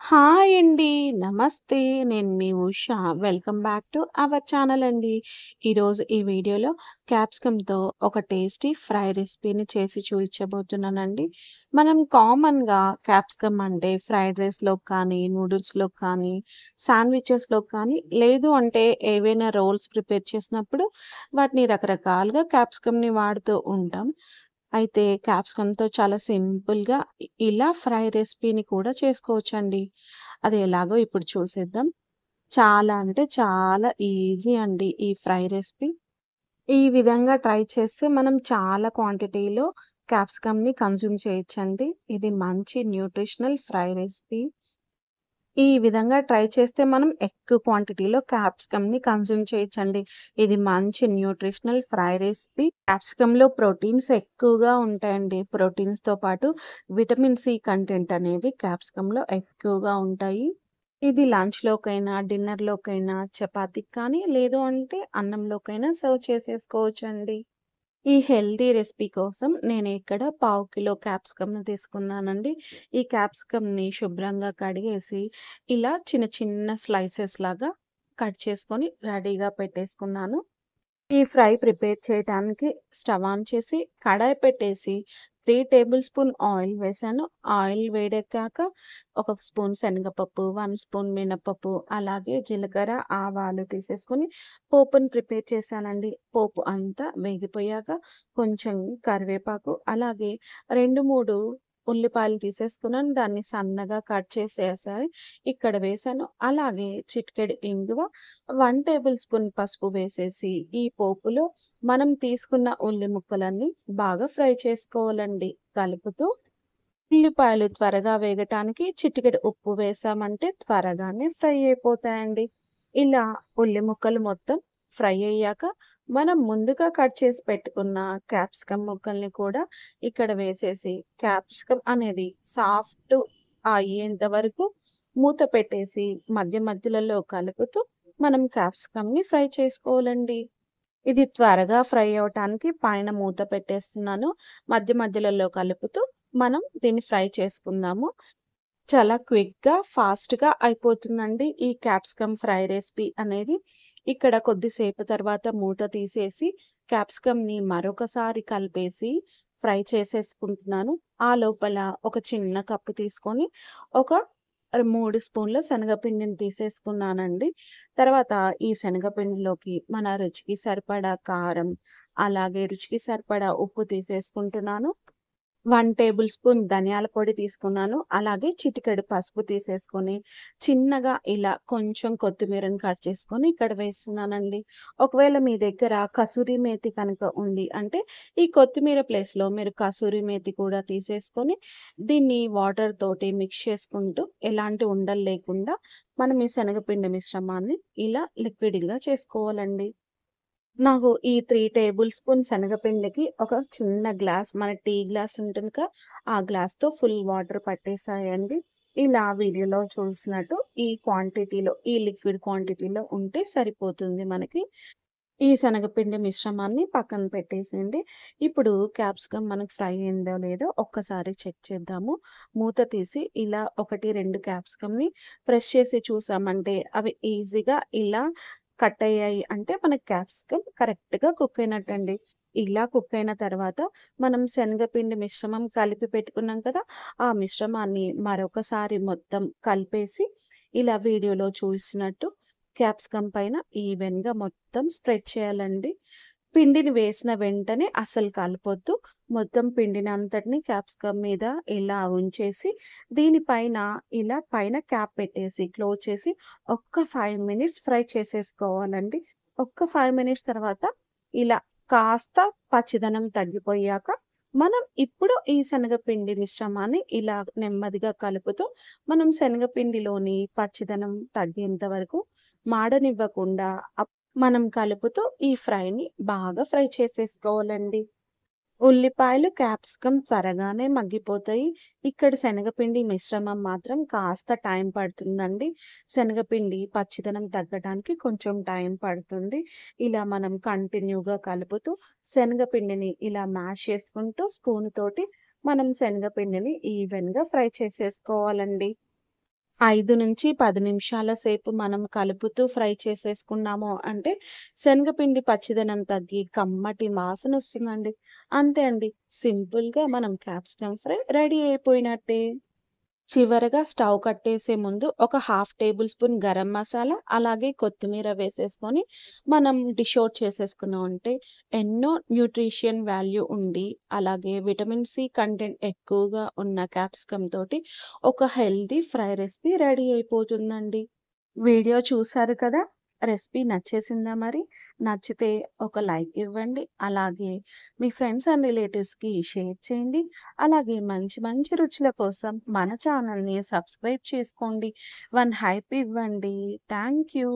Hi అండి. నమస్తే. నేను మీ Usha. Welcome back to our channel అండి. ఈరోజు ఈ వీడియోలో క్యాప్సికమ్‌తో ఒక టేస్టీ ఫ్రై రెసిపీని చేసి చూయించబోతున్నానండి. మనం కామన్‌గా క్యాప్సికమ్ అంటే ఫ్రైడ్ రైస్‌లోకి కానీ, నూడిల్స్‌లోకి కానీ, శాండ్‌విచెస్‌లోకి కానీ, లేదు అంటే ఏవైనా రోల్స్ ప్రిపేర్ చేసినప్పుడు వాటిని రకరకాలుగా క్యాప్సికమ్‌ని వాడుతూ ఉంటాం. అయితే క్యాప్సికమ్‌తో చాలా సింపుల్‌గా ఇలా ఫ్రై రెసిపీని కూడా చేసుకోవచ్చండి. అది ఎలాగో ఇప్పుడు చూసేద్దాం. చాలా అంటే చాలా ఈజీ అండి ఈ ఫ్రై రెసిపీ. ఈ విధంగా ట్రై చేస్తే మనం చాలా క్వాంటిటీలో క్యాప్సికమ్‌ని కన్జ్యూమ్ చేయొచ్చండి. ఇది మంచి న్యూట్రిషనల్ ఫ్రై రెసిపీ. ఈ విధంగా ట్రై చేస్తే మనం ఎక్కువ క్వాంటిటీలో క్యాప్సికమ్‌ని కన్జ్యూమ్ చేయొచ్చండి. ఇది మంచి న్యూట్రిషనల్ ఫ్రై రెసిపీ. క్యాప్సికమ్‌లో ప్రోటీన్స్ ఎక్కువగా ఉంటాయండి. ప్రోటీన్స్‌తో పాటు విటమిన్ సి కంటెంట్ అనేది క్యాప్సికమ్‌లో ఎక్కువగా ఉంటాయి. ఇది లంచ్‌లోకైనా, డిన్నర్‌లోకైనా, చపాతీకి కానీ, లేదు అంటే అన్నంలోకైనా సర్వ్ చేసేసుకోవచ్చండి. ఈ హెల్తీ రెసిపీ కోసం నేను ఇక్కడ పావు కిలో క్యాప్సికమ్‌ని తీసుకున్నానండి. ఈ క్యాప్సికమ్‌ని శుభ్రంగా కడిగేసి, ఇలా చిన్న చిన్న స్లైసెస్ లాగా కట్ చేసుకొని రెడీగా పెట్టేసుకున్నాను. ఈ ఫ్రై ప్రిపేర్ చేయటానికి స్టవ్ ఆన్ చేసి, కడాయి పెట్టేసి 3 టేబుల్ స్పూన్ ఆయిల్ వేశాను. ఆయిల్ వేడెక్కాక ఒక స్పూన్ శనగపప్పు, 1 స్పూన్ మినపప్పు, అలాగే జీలకర్ర, ఆవాలు తీసేసుకొని పోపుని ప్రిపేర్ చేశానండి. పోపు అంతా వేగిపోయాక కొంచెం కరివేపాకు, అలాగే 2, 3 ఉల్లిపాయలు తీసేసుకున్నాను. దాన్ని సన్నగా కట్ చేసేసాయి ఇక్కడ వేశాను. అలాగే చిటికెడు ఇంగువ, 1 టేబుల్ స్పూన్ పసుపు వేసేసి, ఈ పోపులో మనం తీసుకున్న ఉల్లి ముక్కలన్నీ బాగా ఫ్రై చేసుకోవాలండి. కలుపుతూ ఉల్లిపాయలు త్వరగా వేగటానికి చిటికెడు ఉప్పు వేసామంటే త్వరగానే ఫ్రై అయిపోతాయండి. ఇలా ఉల్లి ముక్కలు మొత్తం ఫ్రై అయ్యాక మనం ముందుగా కట్ చేసి పెట్టుకున్న క్యాప్సికమ్ ముక్కల్ని కూడా ఇక్కడ వేసేసి క్యాప్సికమ్ అనేది సాఫ్ట్ అయ్యేంత వరకు మూత పెట్టేసి మధ్య మధ్యలలో కలుపుతూ మనం క్యాప్సికమ్‌ని ఫ్రై చేసుకోవాలండి. ఇది త్వరగా ఫ్రై అవ్వటానికి పైన మూత పెట్టేస్తున్నాను. మధ్య మధ్యలలో కలుపుతూ మనం దీన్ని ఫ్రై చేసుకుందాము. చాలా క్విక్‌గా, ఫాస్ట్‌గా అయిపోతుందండి ఈ క్యాప్సికమ్ ఫ్రై రెసిపీ అనేది. ఇక్కడ కొద్దిసేపు తర్వాత మూత తీసేసి క్యాప్సికమ్‌ని మరొకసారి కలిపేసి ఫ్రై చేసేసుకుంటున్నాను. ఆ లోపల ఒక చిన్న కప్పు తీసుకొని ఒక 3 స్పూన్ల శనగపిండిని తీసేసుకున్నానండి. తర్వాత ఈ శనగపిండిలోకి మన రుచికి సరిపడా కారం, అలాగే రుచికి సరిపడా ఉప్పు తీసేసుకుంటున్నాను. 1 టేబుల్ స్పూన్ ధనియాల పొడి తీసుకున్నాను. అలాగే చిటికెడు పసుపు తీసేసుకొని, చిన్నగా ఇలా కొంచెం కొత్తిమీరని కట్ చేసుకొని ఇక్కడ వేస్తున్నానండి. ఒకవేళ మీ దగ్గర కసూరి మేతి కనుక ఉంది అంటే, ఈ కొత్తిమీర ప్లేస్‌లో మీరు కసూరి మేతి కూడా తీసేసుకొని, దీన్ని వాటర్ తోటి మిక్స్ చేసుకుంటూ ఎలాంటి ఉండలు లేకుండా మనం ఈ శనగపిండి మిశ్రమాన్ని ఇలా లిక్విడ్‌గా చేసుకోవాలండి. నాకు ఈ 3 టేబుల్ స్పూన్ శనగపిండికి ఒక చిన్న గ్లాస్ మన టీ గ్లాస్ ఉంటుందిగా, ఆ గ్లాస్‌తో ఫుల్ వాటర్ పట్టేసాయండి. ఇలా వీడియోలో చూసినట్టు ఈ క్వాంటిటీలో, ఈ లిక్విడ్ క్వాంటిటీలో ఉంటే సరిపోతుంది మనకి. ఈ శనగపిండి మిశ్రమాన్ని పక్కన పెట్టేసేయండి. ఇప్పుడు క్యాప్సికమ్ మనకు ఫ్రై అయిందో లేదో ఒక్కసారి చెక్ చేద్దాము. మూత తీసి ఇలా 1, 2 క్యాప్సికమ్‌ని ప్రెస్ చేసి చూసామంటే అవి ఈజీగా ఇలా కట్ అయ్యాయి అంటే మనకి క్యాప్సికమ్ కరెక్ట్‌గా కుక్ అయినట్టండి. ఇలా కుక్ అయిన తర్వాత మనం శనగపిండి మిశ్రమం కలిపి పెట్టుకున్నాం కదా! ఆ మిశ్రమాన్ని మరొకసారి మొత్తం కలిపేసి ఇలా వీడియోలో చూసినట్టు క్యాప్సికమ్ పైన ఈవెన్‌గా మొత్తం స్ప్రెడ్ చేయాలండి. పిండిని వేసిన వెంటనే అస్సలు కలపొద్దు. మొత్తం పిండిని అంతటిని క్యాప్సికమ్ మీద ఇలా ఉంచేసి, దీనిపైన ఇలా పైన క్యాప్ పెట్టేసి, క్లోజ్ చేసి ఒక్క 5 మినిట్స్ ఫ్రై చేసేసుకోవాలండి. ఒక్క 5 మినిట్స్ తర్వాత ఇలా కాస్త పచ్చిదనం తగ్గిపోయాక, మనం ఇప్పుడు ఈ శనగపిండి మిశ్రమాన్ని ఇలా నెమ్మదిగా కలుపుతూ, మనం శనగపిండిలోని పచ్చిదనం తగ్గేంత వరకు మాడనివ్వకుండా మనం కలుపుతూ ఈ ఫ్రైని బాగా ఫ్రై చేసేసుకోవాలండి. ఉల్లిపాయలు, క్యాప్సికమ్ త్వరగానే మగ్గిపోతాయి. ఇక్కడ శనగపిండి మిశ్రమం మాత్రం కాస్త టైం పడుతుందండి. శనగపిండి పచ్చిదనం తగ్గడానికి కొంచెం టైం పడుతుంది. ఇలా మనం కంటిన్యూగా కలుపుతూ శనగపిండిని ఇలా మ్యాష్ చేసుకుంటూ స్పూన్ తోటి మనం శనగపిండిని ఈవెన్‌గా ఫ్రై చేసేసుకోవాలండి. 5-10 నిమిషాల సేపు మనం కలుపుతూ ఫ్రై చేసేసుకున్నాము అంటే, శనగపిండి పచ్చిదనం తగ్గి కమ్మటి వాసనొస్తుందండి. అంతే అండి. సింపుల్‌గా మనం క్యాప్సికమ్ ఫ్రై రెడీ అయిపోయినట్టే. చివరగా స్టవ్ కట్టేసే ముందు ఒక half table spoon garam masala, అలాగే కొత్తిమీర వేసేసుకొని మనం డిష్ ఔట్ చేసేసుకున్నామంటే ఎన్నో న్యూట్రిషన్ వాల్యూ ఉండి, అలాగే విటమిన్ సి కంటెంట్ ఎక్కువగా ఉన్న క్యాప్సికమ్ తోటి ఒక హెల్తీ ఫ్రై రెసిపీ రెడీ అయిపోతుందండి. వీడియో చూసారు కదా! రెసిపీ నచ్చేసిందా మరి? నచ్చితే ఒక లైక్ ఇవ్వండి. అలాగే మీ ఫ్రెండ్స్ అండ్ రిలేటివ్స్‌కి షేర్ చేయండి. అలాగే మంచి మంచి రుచుల కోసం మన ఛానల్‌ని సబ్స్క్రైబ్ చేసుకోండి. 1 హైప్ ఇవ్వండి. Thank you.